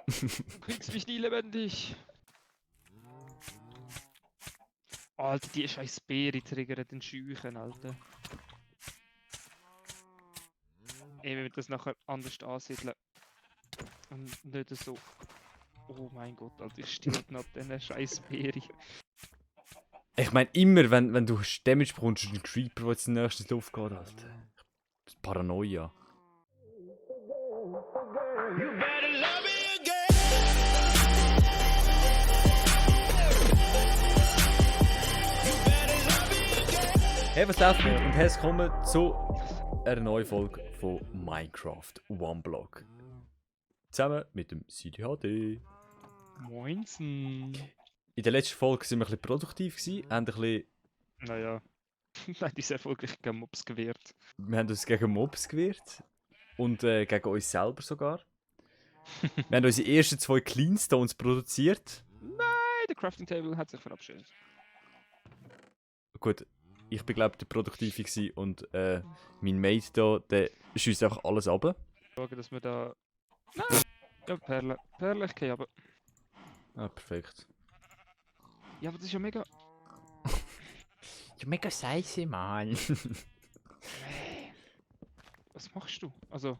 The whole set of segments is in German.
Du kriegst mich nie lebendig. Alter, die scheiß Beere triggern den Scheuchen, Alter. Ey, wenn wir das nachher anders ansiedeln. Und nicht so. Oh mein Gott, Alter, ich stirb nach diesen scheiß Beere. Ich meine, immer, wenn du Damage bekommst, ist ein Creeper, der jetzt in die nächste Luft geht, Alter. Das ist Paranoia. Hey, was läuft Leute und herzlich willkommen zu einer neuen Folge von Minecraft One Block. Zusammen mit dem CDHD. Moinsen. In der letzten Folge waren wir ein bisschen produktiv, haben ein bisschen, Naja. Nein, die ist erfolgreich gegen Mobs gewehrt. wir haben uns gegen Mobs gewehrt und gegen uns selber sogar. Wir haben unsere ersten 2 Cleanstones produziert. Nein, der Crafting Table hat sich verabschiedet. Gut, ich bin glaube der Produktive gewesen und mein Mate da, der schießt einfach alles ab. Schauen, dass wir da... Nein! Ja, Perle. Perle, ich gehe aber... Ah, perfekt. Ja, aber das ist ja mega... Ja, mega scheiße, Mann. Hey. Was machst du? Also...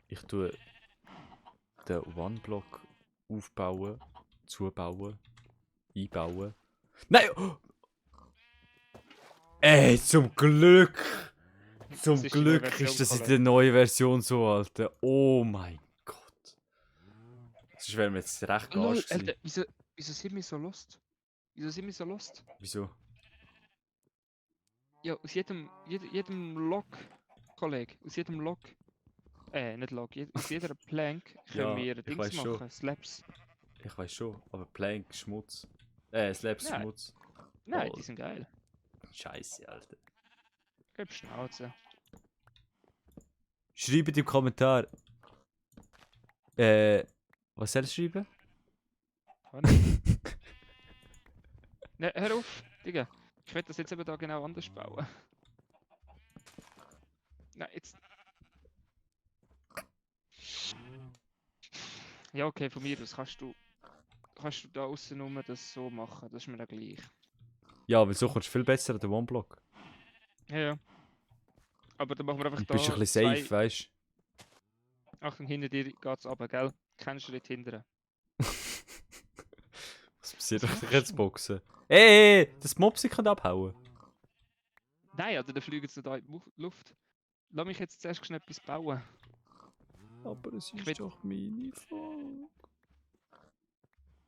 Ich tue den One-Block aufbauen, zubauen, einbauen. Nein! Oh! Ey, zum Glück! Zum Das ist die neue Glück Version, ist das in Kollege. der neuen Version so, Alter. Oh mein Gott. Sonst wären wir jetzt recht Lol, garstig gewesen. Alter, wieso sind wir so lost? Wieso sind wir so lost? Wieso? Ja, aus jedem Log, Kollege, aus jedem Log, nicht Log, aus jeder Plank können Ja, wir ich Dings weiß schon. machen, Slabs. Ich weiß schon, aber Plank, Schmutz. Slabs, Nein. Schmutz. Nein, Oh. die sind geil. Scheiße, Alter. Gib Schnauze. Schreibt im Kommentar. Was soll ich schreiben? Ne, hör auf, Digga. Ich werde das jetzt eben da genau anders bauen. Nein, jetzt... Ja, okay, von mir aus kannst du da außen rum das so machen, das ist mir dann gleich. Ja, aber so kommst du viel besser an den One-Block. Ja, ja. Aber dann machen wir einfach Und da bist du ein bisschen safe, weißt Achtung, hinter dir geht's runter, gell? Keinen Schritt hindern. du? Was passiert, Was wenn ich dich machst jetzt du? boxen? Ey, das Mopsi kann abhauen. Nein, Alter, dann fliegen sie da in die Luft. Lass mich jetzt zuerst schnell etwas bauen. Aber es Ich ist will- doch meine Folge.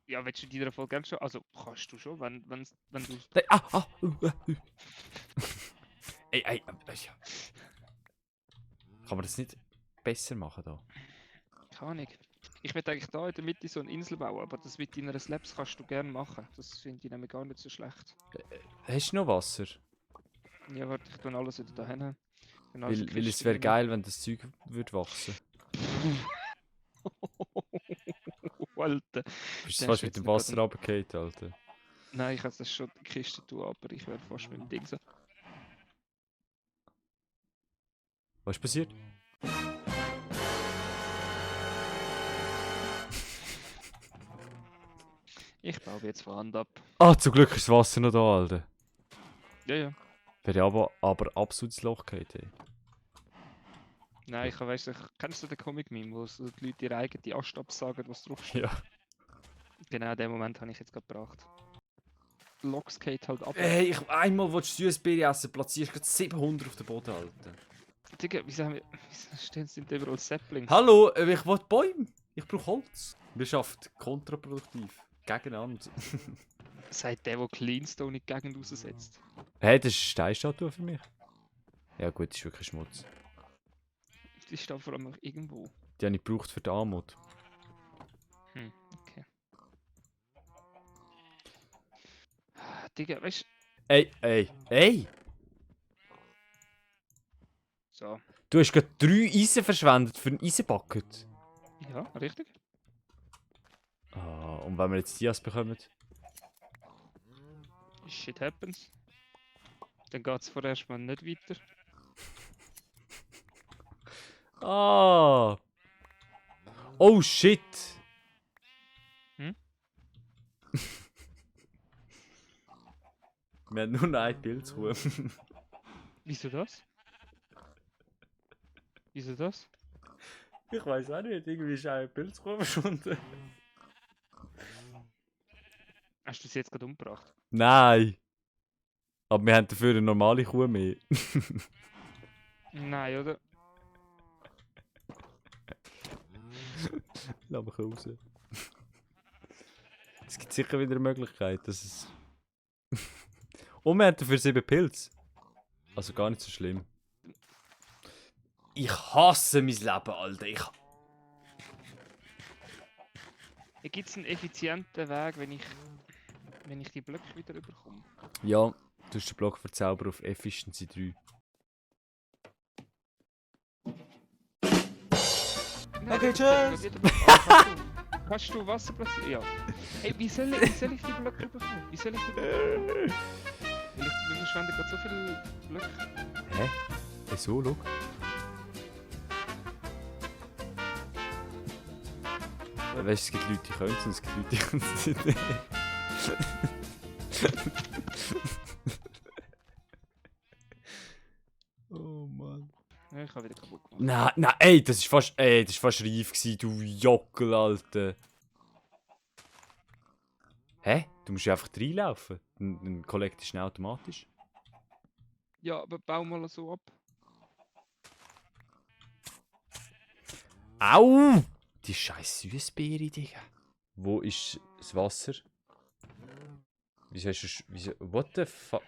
Ja, willst du in deiner Folge gerne schon? Also, kannst du schon, wenn du... Ey, ja. Kann man das nicht besser machen da? Keine Ahnung. Ich will eigentlich da in der Mitte so eine Insel bauen, aber das mit deiner Slabs kannst du gerne machen. Das finde ich nämlich gar nicht so schlecht. Hast du noch Wasser? Ja, warte, ich tue alles wieder da hin. Weil es wäre geil, wenn das Zeug würde wachsen. Alter. Bist Dann du fast ist mit jetzt dem noch Wasser gerade runtergefallen, Alter? Nein, ich kann das schon in die Kiste tun, aber ich werde fast mit dem Ding so. Was ist passiert? Ich baue jetzt von Hand ab. Ah, zum Glück ist das Wasser noch da, Alter. Ja, ja. Wäre aber absolut ins Loch gefallen, ey. Nein, ich weiss nicht, kennst du den Comic-Meme, wo so die Leute ihre eigene Ast absagen, was draufsteht? Ja. Genau, den Moment habe ich jetzt gerade gebracht. Logs geht halt ab. Ey, einmal willst du Süßbeere essen, platzierst du gerade 700 auf den Boden, Alter. Digga, wieso stehen sie nicht überall Saplings? Hallo, ich will Bäume. Ich brauche Holz. Wir schaffen kontraproduktiv. Gegeneinander. Sagt der Cleanstone in die Gegend raussetzt. Hey, das ist eine Steinstatue für mich. Ja gut, das ist wirklich Schmutz. Die ist da vor allem noch irgendwo. Die habe ich gebraucht für die Armut. Okay. Digga, weißt Ey! so. Du hast gerade 3 Eisen verschwendet für ein Eisenbucket. Ja, richtig. Ah, und wenn wir jetzt Dias bekommen? Shit happens. Dann geht es vorerst mal nicht weiter. Ah! Oh shit! Hm? Wir haben nur noch ein Pilzkuh. Wieso das? Wieso das? Ich weiß auch nicht, irgendwie ist ein Pilzkuh verschwunden. Hast du sie jetzt gerade umgebracht? Nein! Aber wir haben dafür eine normale Kuh mehr. Nein, oder? Lass mich raus. Es gibt sicher wieder eine Möglichkeit, dass es... Und wir haben dafür 7 Pilze. Also gar nicht so schlimm. Ich hasse mein Leben, Alter. Gibt es einen effizienten Weg, wenn ich die Blöcke wieder bekomme? Ja, du hast den Block verzaubern auf Efficiency 3. Okay, tschüss! Kannst du Wasser platzieren? Ja. Hey, wie soll ich die Blöcke bekommen? Wie soll ich die Blöcke bekommen? Wir verschwenden gerade so viele Blöcke. Hä? Wieso, schau? Weißt du, es gibt Leute, die können es und es gibt Leute, die können es nicht. Oh Mann. Ja, ich habe wieder kaputt gemacht. Nein, nein, ey, das ist fast reif gewesen, du Jockel, Alter. Hä? Du musst ja einfach reinlaufen. Dann collectest du ihn automatisch. Ja, aber bau mal so ab. Au! Die scheiß Süßbeere, Digga. Wo ist das Wasser? Wieso hast du... Wieso... What the fuck?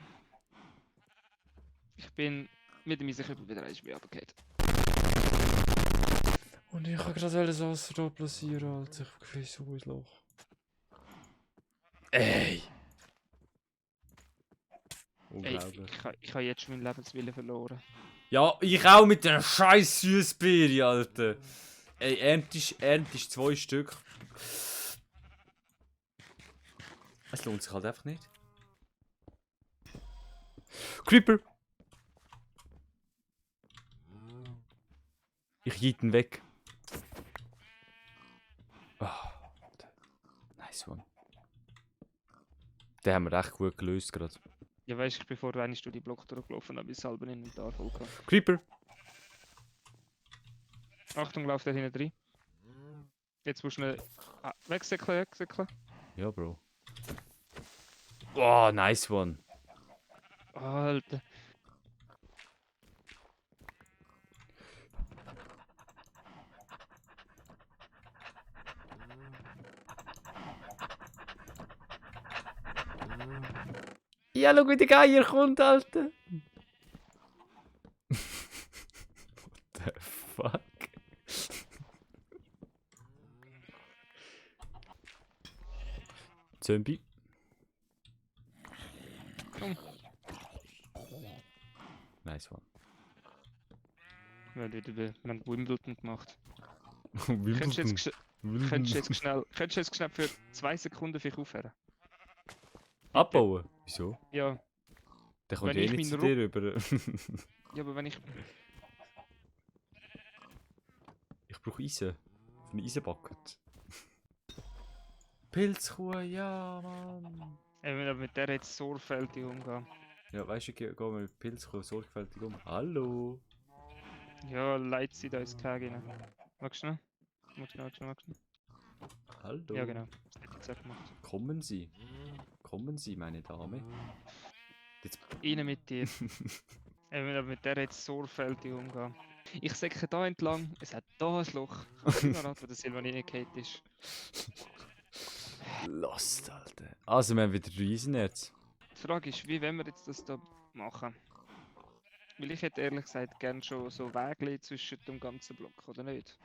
Ich bin mit dem sicher wieder ein Spiel runtergefallen. Und ich kann gerade das Wasser da platzieren, Alter. Ich gehe so ins Loch. Ey! Ey, Unglaublich. ich habe jetzt schon meinen Lebenswillen verloren. Ja, ich auch mit der scheiß Süßbeere, Alter. Ey, erntest 2 Stück. Es lohnt sich halt einfach nicht. Creeper! Ich jiet ihn weg. Ah, nice one. Den haben wir echt gut gelöst gerade. Ja, weißt du, ich bin vorher eine Stunde die Block durchgelaufen, habe ich halb Inventar voll gehabt. Creeper! Achtung, lauf da hinten rein. Jetzt musst du schnell wegsäckeln. Ja, Bro. Oh, nice one. Alter. Ja, schau, wie der Geier kommt, Alter. What the fuck? Zombie. Komm. Nice one. Wir haben Wimbledon gemacht. Wimbledon. Könntest du jetzt schnell für 2 Sekunden für aufhören? Abbauen? Wieso? Ja. Der kommt Wenn eh ich nicht zu meinen dir rüber. Ja, aber wenn ich... Ich brauche Eisen. Für eine Eisenbucket. Pilzkuh, ja, Mann. Wir müssen mit der jetzt sorgfältig umgehen. Ja, weißt du, gehen wir mit Pilzkuh sorgfältig um. Hallo. Ja, leitet sie da ins Keg rein. Magst du noch? Magst du noch? Hallo. Ja, genau. Das hätte ich jetzt auch gemacht. Kommen Sie. Kommen Sie, meine Dame. Jetzt... Rein mit dir. Wir müssen mit der jetzt sorgfältig umgehen. Ich säcke da entlang, es hat da ein Loch. Ich kann nicht raten, wo der Silvan reingefallen ist. Lost, Alter. Also, wir haben wieder Riesenerz. Die Frage ist, wie wollen wir jetzt das da machen? Weil ich hätte ehrlich gesagt gerne schon so Wege zwischen dem ganzen Block, oder nicht?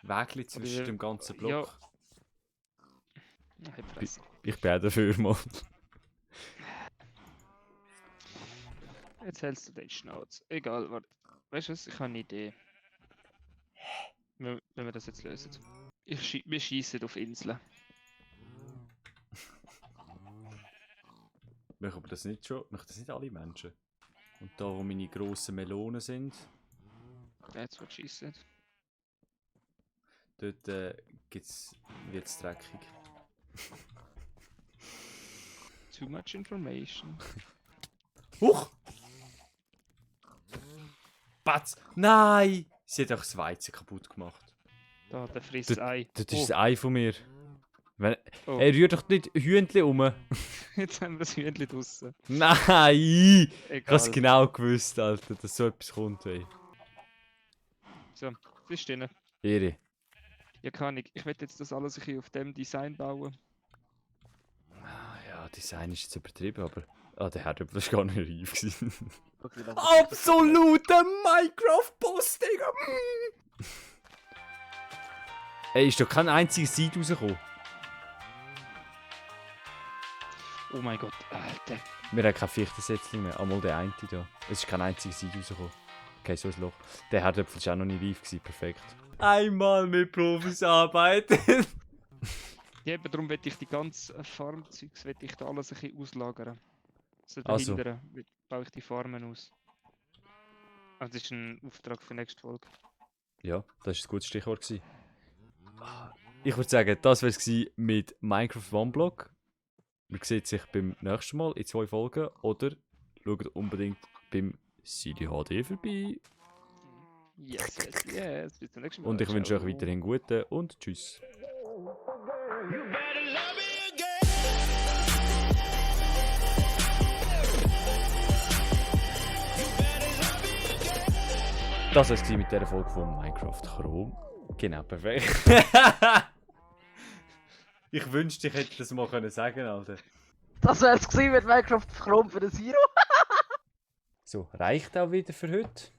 Wägli zwischen dem ganzen Block. Hey, Fresse. Ich bin auch dafür, mal. Jetzt hältst du den Schnauze. Egal, warte. Weißt du was? Ich habe eine Idee. Wenn wir das jetzt lösen. Wir schießen auf Inseln. Machen wir das nicht schon? Machen das nicht alle Menschen? Und da, wo meine grossen Melonen sind. That's what she said. Dort wird es dreckig. Too much information. Huch! Batz! Nein! Sie hat auch das Weizen kaputt gemacht. Da, der frisst Ei. Das ist das Ei von mir. Oh. Er rührt doch nicht Hühnchen um. Jetzt haben wir das Hühnchen draussen. Nein! Ich Egal. habe es genau gewusst, Alter, dass so etwas kommt. Ey. So, was ist drin? Ehre. Ja, kann ich. Ich werde jetzt das alles ein bisschen auf dem Design bauen. Ja, Design ist jetzt übertrieben, aber... Ah, der Herdöpfel war gar nicht reif gewesen. Okay, dann- Absoluter Minecraft-Boss, Digga! Ey, ist doch kein einziger Seed rausgekommen. Oh mein Gott, Alter. Wir haben kein Fichtensetzling mehr. Einmal der eine da. Es ist kein einziger Seed rausgekommen. Okay, so ein Loch. Der Herdöpfel war auch noch nicht reif gewesen. Perfekt. Einmal mit Profis arbeiten. Ja, eben darum will ich die ganzen Farmzeugs da alles ein bisschen auslagern. So Also. dahinter baue ich die Farmen aus. Also das ist ein Auftrag für nächste Folge. Ja, das war ein gutes Stichwort gewesen. Ich würde sagen, das wäre es mit Minecraft OneBlock. Man sieht sich beim nächsten Mal in 2 Folgen. Oder schaut unbedingt beim CD HD vorbei. Yes, yes, yes. Bis zum nächsten Mal. Und ich wünsche euch Ciao. weiterhin guten und tschüss. Das war es mit dieser Folge von Minecraft Chrome. Genau, perfekt. Ich wünschte, ich hätte das mal sagen können, Alter. Das wär's gewesen mit Minecraft Chrome für den Zero. So, reicht auch wieder für heute.